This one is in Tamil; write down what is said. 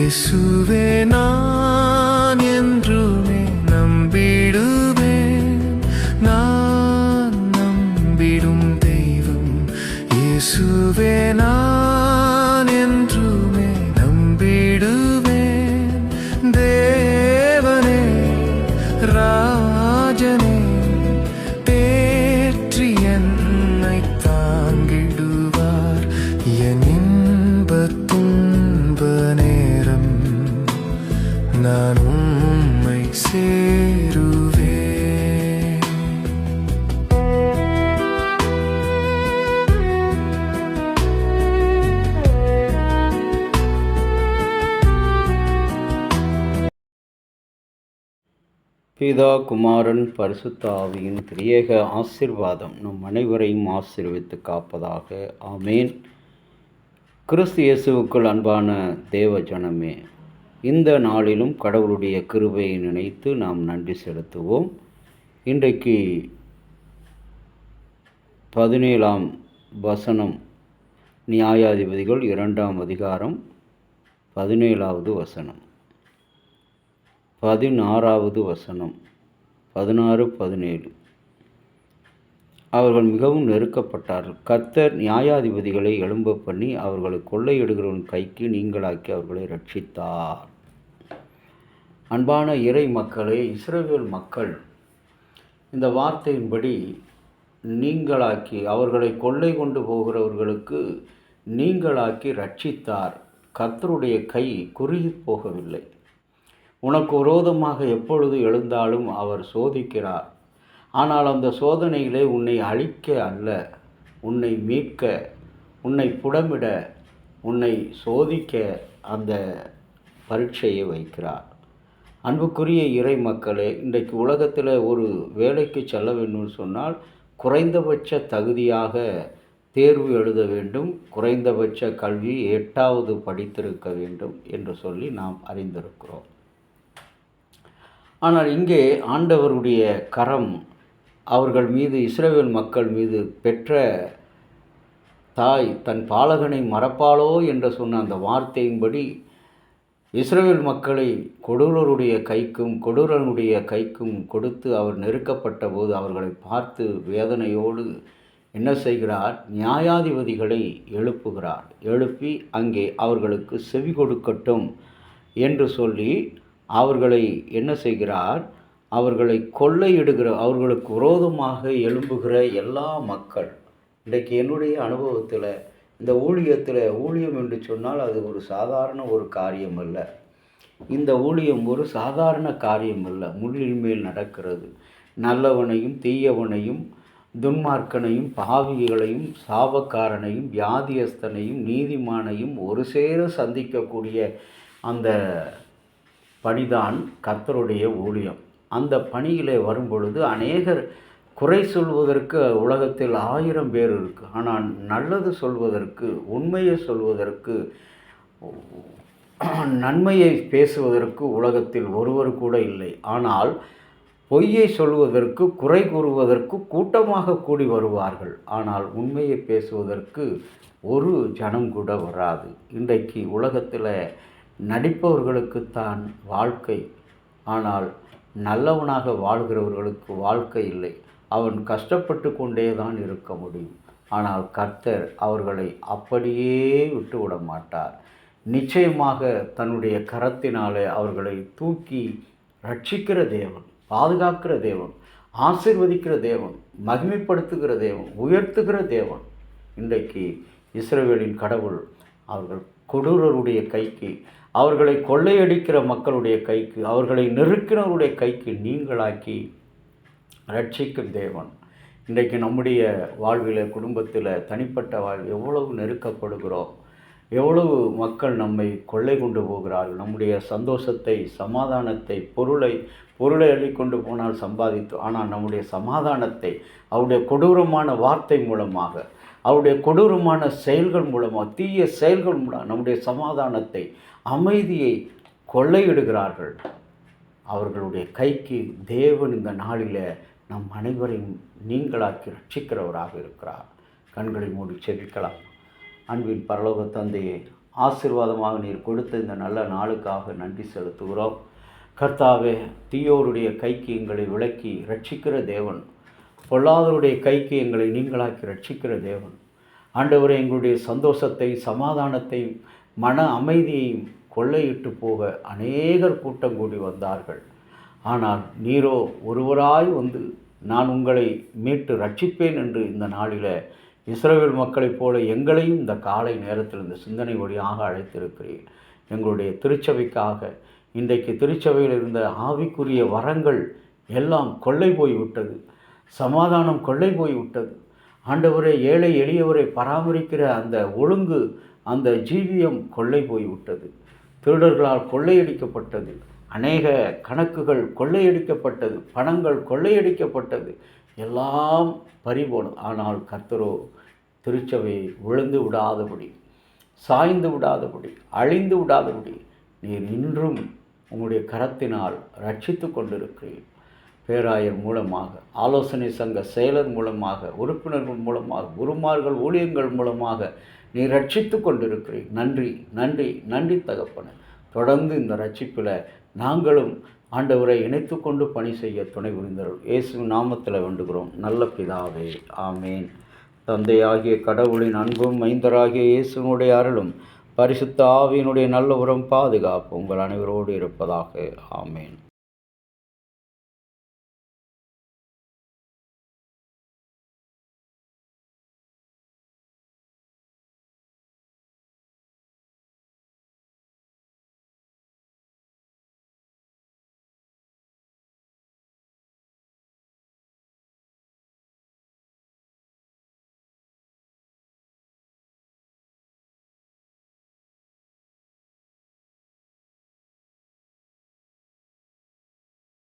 இயேசுவே நான் என்றுமே நம்பிடுவேன். நான் நம்பிடும் தெய்வம் இயேசுவே நான் என்றுமே நம்பிடுவேன். தேவனே ராஜனே தேற்றி என்னை தாங்கிடுவார். என் இன்பத் துன்ப நேரம் நான் உம்மை சேருவேன். பிதா குமாரன் பரிசுத்த ஆவியின் திரியேக ஆசீர்வாதம் நம் அனைவரையும் ஆசீர்வித்து காப்பதாக. ஆமேன். கிறிஸ்து இயேசுவுக்குள் அன்பான தேவ ஜனமே, இந்த நாளிலும் கடவுளுடைய கிருபையை நினைத்து நாம் நன்றி செலுத்துவோம். இன்றைக்கு 17ஆம் வசனம், நியாயாதிபதிகள் 2ஆம் அதிகாரம் 17வது வசனம், 16வது வசனம், 16, 17. அவர்கள் மிகவும் நெருக்கப்பட்டார்கள். கர்த்தர் நியாயாதிபதிகளை எழும்ப பண்ணி அவர்களை கொள்ளையிடுகிறவன் கைக்கு நீங்களாக்கி அவர்களை ரட்சித்தார். அன்பான இறை மக்களே, இஸ்ரவேல் மக்கள் இந்த வார்த்தையின்படி நீங்களாக்கி அவர்களை கொள்ளை கொண்டு போகிறவர்களுக்கு நீங்களாக்கி ரட்சித்தார். கர்த்தருடைய கை குறுகி போகவில்லை. உனக்கு விரோதமாக எப்பொழுது எழுந்தாலும் அவர் சோதிக்கிறார். ஆனால் அந்த சோதனையிலே உன்னை அழிக்க அல்ல, உன்னை மீட்க, உன்னை புடமிட, உன்னை சோதிக்க அந்த பரீட்சையை வைக்கிறார். அன்புக்குரிய இறை மக்களே, இன்றைக்கு உலகத்தில் ஒரு வேலைக்கு செல்ல வேண்டும் சொன்னால் குறைந்தபட்ச தகுதியாக தேர்வு எழுத வேண்டும், குறைந்தபட்ச கல்வி 8வது படித்திருக்க வேண்டும் என்று சொல்லி நாம் அறிந்திருக்கிறோம். ஆனால் இங்கே ஆண்டவருடைய கரம் அவர்கள் மீது, இஸ்ரவேல் மக்கள் மீது பெற்ற தாய் தன் பாலகனை மறப்பாளோ என்று சொன்ன அந்த வார்த்தையின்படி இஸ்ரவேல் மக்களை கொடூரருடைய கைக்கும் கொடுத்து அவர் நெருக்கப்பட்ட போது அவர்களை பார்த்து வேதனையோடு என்ன செய்கிறார்? நியாயாதிபதிகளை எழுப்புகிறார். எழுப்பி அங்கே அவர்களுக்கு செவி கொடுக்கட்டும் என்று சொல்லி அவர்களை என்ன செய்கிறார்? அவர்களை கொள்ளையிடுகிற, அவர்களுக்கு விரோதமாக எழும்புகிற எல்லா மக்கள். இன்றைக்கு என்னுடைய அனுபவத்தில் இந்த ஊழியம் என்று சொன்னால் அது ஒரு சாதாரண ஒரு காரியம் அல்ல. இந்த ஊழியம் ஒரு சாதாரண காரியம் அல்ல. முள்ளின் மேல் நடக்கிறது. நல்லவனையும் தீயவனையும் துன்மார்க்கனையும் பாவிகளையும் சாபக்காரனையும் வியாதியஸ்தனையும் நீதிமானையும் ஒரு சேர சந்திக்கக்கூடிய அந்த பணிதான் கர்த்தருடைய ஊழியம். அந்த பணியிலே வரும்பொழுது அநேகர் குறை சொல்வதற்கு உலகத்தில் 1000 பேர் இருக்கு. ஆனால் நல்லது சொல்வதற்கு, உண்மையை சொல்வதற்கு, நன்மையை பேசுவதற்கு உலகத்தில் ஒருவர் கூட இல்லை. ஆனால் பொய்யை சொல்வதற்கு, குறை கூறுவதற்கு கூட்டமாக கூடி வருவார்கள். ஆனால் உண்மையை பேசுவதற்கு ஒரு ஜனம் கூட வராது. இன்றைக்கு உலகத்தில் நடிப்பவர்களுக்குத்தான் வாழ்க்கை. ஆனால் நல்லவனாக வாழ்கிறவர்களுக்கு வாழ்க்கை இல்லை. அவன் கஷ்டப்பட்டு கொண்டே தான் இருக்க முடியும். ஆனால் கர்த்தர் அவர்களை அப்படியே விட்டுவிட மாட்டார். நிச்சயமாக தன்னுடைய கரத்தினாலே அவர்களை தூக்கி ரட்சிக்கிற தேவன், பாதுகாக்கிற தேவன், ஆசீர்வதிக்கிற தேவன், மகிமைப்படுத்துகிற தேவன், உயர்த்துகிற தேவன். இன்றைக்கு இஸ்ரவேலின் கடவுள் அவர்கள் கொடூரருடைய கைக்கு, அவர்களை கொள்ளையடிக்கிற மக்களுடைய கைக்கு, அவர்களை நெருக்கினருடைய கைக்கு நீங்களாக்கி ரட்சிக்கும் தேவன். இன்றைக்கு நம்முடைய வாழ்வில், குடும்பத்தில், தனிப்பட்ட வாழ்வில் எவ்வளவு நெருக்கப்படுகிறோம், எவ்வளவு மக்கள் நம்மை கொள்ளை கொண்டு போகிறார்கள். நம்முடைய சந்தோஷத்தை, சமாதானத்தை, பொருளை அள்ளிக்கொண்டு போனால் சம்பாதித்து, ஆனால் நம்முடைய சமாதானத்தை அவருடைய கொடூரமான வார்த்தை மூலமாக, அவருடைய கொடூரமான செயல்கள் மூலமாக, தீய செயல்கள் மூலம் நம்முடைய சமாதானத்தை, அமைதியை கொள்ளையிடுகிறார்கள். அவர்களுடைய கைக்கு தேவன் இந்த நாளில் நம் அனைவரையும் நீங்களாக்கி ரட்சிக்கிறவராக இருக்கிறார். கண்களை மூடி செபிக்கலாம். அன்பின் பரலோக தந்தையே, ஆசீர்வாதமாக நீர் கொடுத்த இந்த நல்ல நாளுக்காக நன்றி செலுத்துகிறோம். கர்த்தாவே, தீயோருடைய கைக்கு எங்களை விலக்கி ரட்சிக்கிற தேவன், பொல்லாதவருடைய கைக்கு எங்களை நீங்களாக்கி ரட்சிக்கிற தேவன். ஆண்டவரே, எங்களுடைய சந்தோஷத்தை, சமாதானத்தை, மன அமைதியையும் கொள்ளையிட்டு போக அநேகர் கூட்டம் கூடி வந்தார்கள். ஆனால் நீரோ ஒருவராய் வந்து நான் உங்களை மீட்டு ரட்சிப்பேன் என்று இந்த நாளில் இஸ்ரவேல் மக்களைப் போல எங்களையும் இந்த காலை நேரத்தில் இந்த சிந்தனை வழியாக அழைத்திருக்கிறீர். எங்களுடைய திருச்சபைக்காக இன்றைக்கு திருச்சபையில் இருந்த ஆவிக்குரிய வரங்கள் எல்லாம் கொள்ளை போய்விட்டது. சமாதானம் கொள்ளை போய்விட்டது. ஆண்டவரே, ஏழை எளியவரை பராமரிக்கிற அந்த ஒழுங்கு, அந்த ஜீவியம் கொள்ளை போய்விட்டது. திருடர்களால் கொள்ளையடிக்கப்பட்டது. அநேக கணக்குகள் கொள்ளையடிக்கப்பட்டது. பணங்கள் கொள்ளையடிக்கப்பட்டது. எல்லாம் பறிபோனது. ஆனால் கர்த்தரோ திருச்சபையை விழுந்து விடாதபடி, சாய்ந்து விடாதபடி, அழிந்து விடாதபடி நீர் இன்றும் உங்களுடைய கரத்தினால் ரட்சித்து கொண்டிருக்கிறீர். பேராயர் மூலமாக, ஆலோசனை சங்க செயலர் மூலமாக, உறுப்பினர்கள் மூலமாக, குருமார்கள் ஊழியங்கள் மூலமாக நீ ரட்சித்து கொண்டிருக்கிறீர். நன்றி, நன்றி, நன்றி தகப்பனே. தொடர்ந்து இந்த ரட்சிப்பில் நாங்களும் ஆண்டவரை இணைத்து கொண்டு பணி செய்ய துணை புரிந்தவர்கள் இயேசு நாமத்தில் வேண்டுகிறோம் நல்ல பிதாவே, ஆமேன். தந்தையாகிய கடவுளின் அன்பும் மைந்தராகிய இயேசுனுடைய அருளும் பரிசுத்த ஆவியினுடைய நல்ல உரம் பாதுகாப்பு உங்கள் அனைவரோடு இருப்பதாக. ஆமேன்.